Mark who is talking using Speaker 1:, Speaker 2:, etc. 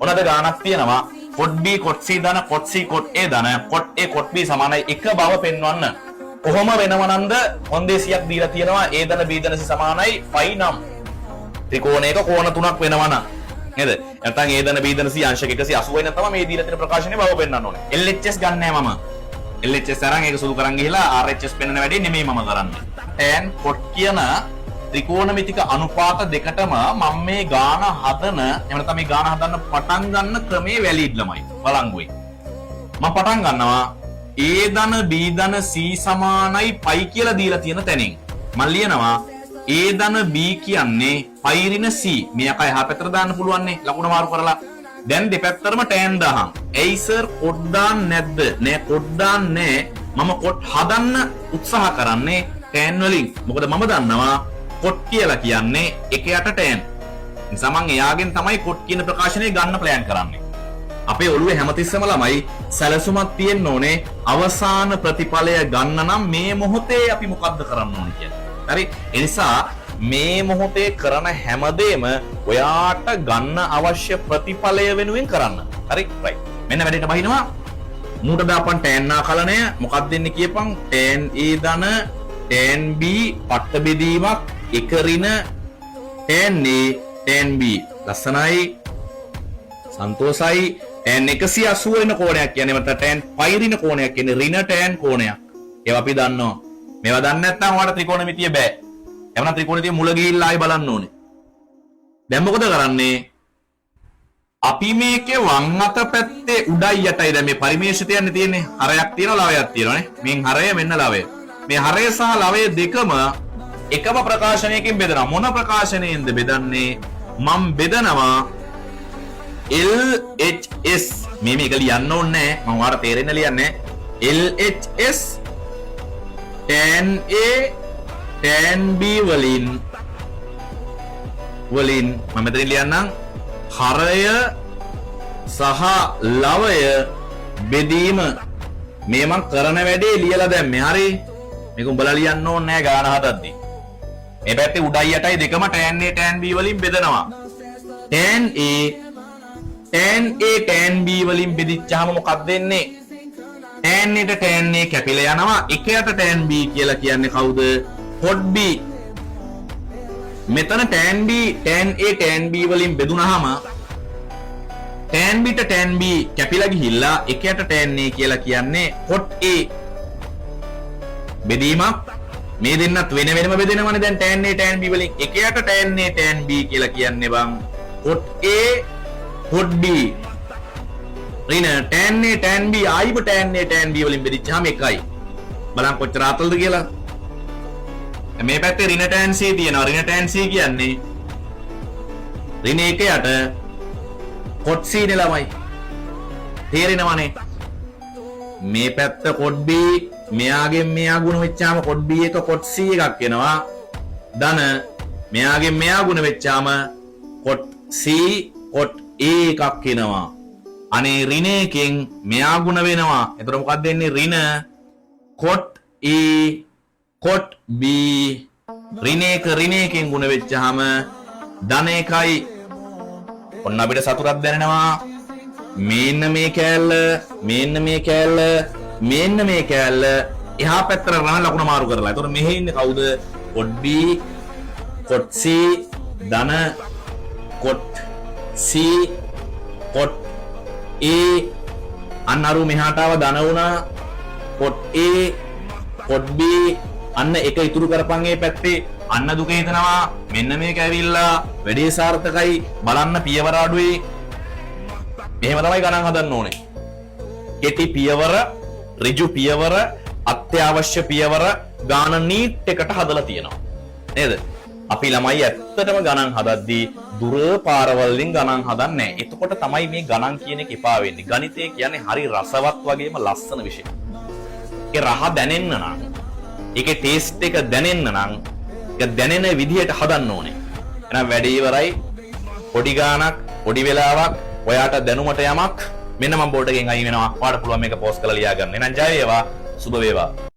Speaker 1: ඔනද ගානක් තියෙනවා cot B cot C ධන cot C cot A ධන cot A cot B සමානයි 1 බව පෙන්වන්න. කොහොම වෙනවනන්ද කොන්දේසියක් දීලා තියෙනවා A ධන B ධන C සමානයි phi නම්. ත්‍රිකෝණයක කෝණ තුනක් වෙනවනම් නේද? නැත්නම් A ධන B ධන C අංශක 180 වෙන තමයි මේ දීලා තියෙන ප්‍රකාශනයේ බව පෙන්වන්න ඕනේ. LHS ගන්නෑ මම. LHS අරන් ඒක සුදු කරන් ගිහිලා RHS පෙන්වන වැඩේ නෙමෙයි මම කරන්නේ. tan cot කියන ත්‍රිකෝණමිතික අනුපාත දෙකටම මම මේ ගාන හදන එහෙම නැත්නම් මේ ගාන හදන්න පටන් ගන්න ක්‍රමේ වැලිඩ් ළමයි බලංගුයි. මම පටන් ගන්නවා A ධන B ධන C සමානයි π කියලා දීලා තියෙන තැනින්. මම ලියනවා A ධන B කියන්නේ π ඍණ C. මේ අකයි එහා පැත්තට දාන්න පුළුවන් නේ ලකුණ මාරු කරලා. දැන් දෙපැත්තටම tan දහම්. එයි සර් කොට් දාන්න නැද්ද? නෑ කොට් දාන්නේ නෑ. මම කොට් හදන්න උත්සාහ කරන්නේ tan වලින්. මොකද මම දන්නවා කොට් කියලා කියන්නේ 1 යට tan. නිසා මම එයාගෙන් තමයි කොට් කියන ප්‍රකාශනය ගන්න ප්ලෑන් කරන්නේ. අපේ ඔළුවේ හැමතිස්සම ළමයි සැලසුමක් තියෙන්න ඕනේ අවසාන ප්‍රතිඵලය ගන්න නම් මේ මොහොතේ අපි මොකද්ද කරන්න ඕනේ කියලා. හරි? ඒ නිසා මේ මොහොතේ කරන හැමදේම ඔයාට ගන්න අවශ්‍ය ප්‍රතිඵලය වෙනුවෙන් කරන්න. හරි? රයිට්. මෙන්න වැඩේට බහිනවා. මූට දාපන් tan ආකලනය මොකක්ද දෙන්නේ කියපන් tan A ධන tan B පට්ට බෙදීමක් 1 ඍණ tan A tan B ලස්සනයි සන්තෝසයි tan 180 වෙන කෝණයක් කියන්නේ මත tan π ඍණ කෝණයක් කියන්නේ ඍණ tan කෝණයක්. ඒවා අපි දන්නවා. මේවා දන්නේ නැත්නම් ඔයාලට ත්‍රිකෝණමිතිය බෑ. එවනම් ත්‍රිකෝණමිතිය මුල ගිහිල්ලා ආයි බලන්න ඕනේ. දැන් මොකද කරන්නේ? අපි මේකේ වම් අත පැත්තේ උඩයි යටයි දැන් මේ පරිමේෂිත යන්නේ තියෙන්නේ. හරයක් තියෙනවා ලවයක් තියෙනවානේ. මෙන් හරය මෙන්න ලවය. මේ හරය සහ ලවය දෙකම එකම ප්‍රකාශනයකින් බෙදනවා. මොන ප්‍රකාශනයෙන්ද බෙදන්නේ? මම බෙදනවා LHS මේක ලියන්න ඕනේ නැහැ. මම ඔයාලට තේරෙන්න ලියන්නේ LHS tan A tan B වලින් මම මෙතන ලියන්නම් හරය සහ ලවය බෙදීම මේ මම කරන වැඩේ ලියලා දැම්මේ. හරි? මේක උඹලා ලියන්න ඕනේ නැහැ ගාන හදද්දි. මේ පැත්තේ උඩයි යටයි දෙකම tan A tan B වලින් බෙදනවා. tan A tan B වලින් බෙදිච්චාම මොකක්ද වෙන්නේ? tan A ට tan A කැපිලා යනවා. 1 යට tan B කියලා කියන්නේ කවුද? cot B. මෙතන tan B tan A tan B වලින් බෙදුනහම tan B ට tan B කැපිලා ගිහිල්ලා 1 යට tan A කියලා කියන්නේ cot A. බෙදීමක් මේ දෙන්නත් වෙන වෙනම බෙදෙනවනේ දැන් tan A tan B වලින් 1 යට tan A tan B කියලා කියන්නේ බං cot A cot B. ඍණ tan A tan B ආයිම tan A tan B වලින් බෙදිච්චාම එකයි. බලන්න කොච්චර ආතල්ද කියලා. මේ පැත්තේ ඍණ tan C තියෙනවා. ඍණ tan C කියන්නේ ඍණ 1 යට cot C නේ ළමයි. තේරෙනවනේ? මේ පැත්ත cot B මෙයාගෙන් මෙයා ගුණ වෙච්චාම cot B එක cot C එකක් එනවා. ධන මෙයාගෙන් මෙයා ගුණ වෙච්චාම cot C cot A එකක් එනවා. අනේ ඍණ එකෙන් මෙයා ගුණ වෙනවා. එතකොට මොකක්ද වෙන්නේ? ඍණ cot A cot B ඍණ එක ඍණ එකෙන් ගුණ වෙච්චාම ධන එකයි. ඔන්න අපිට සතුටක් දැනෙනවා. මේන්න මේ කෑල්ල මේන්න මේ කෑල්ල මේන්න මේ කෑල්ල එහා පැත්තට රණ ලකුණ මාරු කරලා. එතකොට මෙහි ඉන්නේ කවුද? cot B cot C ධන cot C cot A අන්න අරු මෙහාට ආව ධන වුණා. cot A cot B අන්න එක ඉතුරු කරපන් මේ පැත්තේ. අන්න දුක හිතනවා. මෙන්න මේක ඇවිල්ලා වැඩේ සාර්ථකයි. බලන්න පියවර අඩුවේ. මෙහෙම තමයි ගණන් හදන්න ඕනේ. කෙටි පියවර, ඍජු පියවර, අත්‍යවශ්‍ය පියවර ගාන නීට් එකට හදලා තියෙනවා. නේද? අපි ළමයි ඇත්තටම ගණන් හදද්දී දුර පාරවල් වලින් ගණන් හදන්නේ නැහැ. එතකොට තමයි මේ ගණන් කියන එක එපා වෙන්නේ. ගණිතය කියන්නේ හරි රසවත් වගේම ලස්සන විෂයක්. ඒ රහ දැනෙන්න නම්, ඒකේ ටේස්ට් එක දැනෙන්න නම්, ඒක දැනෙන විදිහට හදන්න ඕනේ. එහෙනම් වැඩේ ඉවරයි. පොඩි ගාණක්, පොඩි වෙලාවක් ඔයාට දැනුමට යමක් මෙන්න මම බෝඩ් එකෙන් අයින් වෙනවා. ඔයාලට පුළුවන් මේක පෝස්ට් කරලා ලියා ගන්න. එහෙනම් ජය වේවා. සුබ වේවා.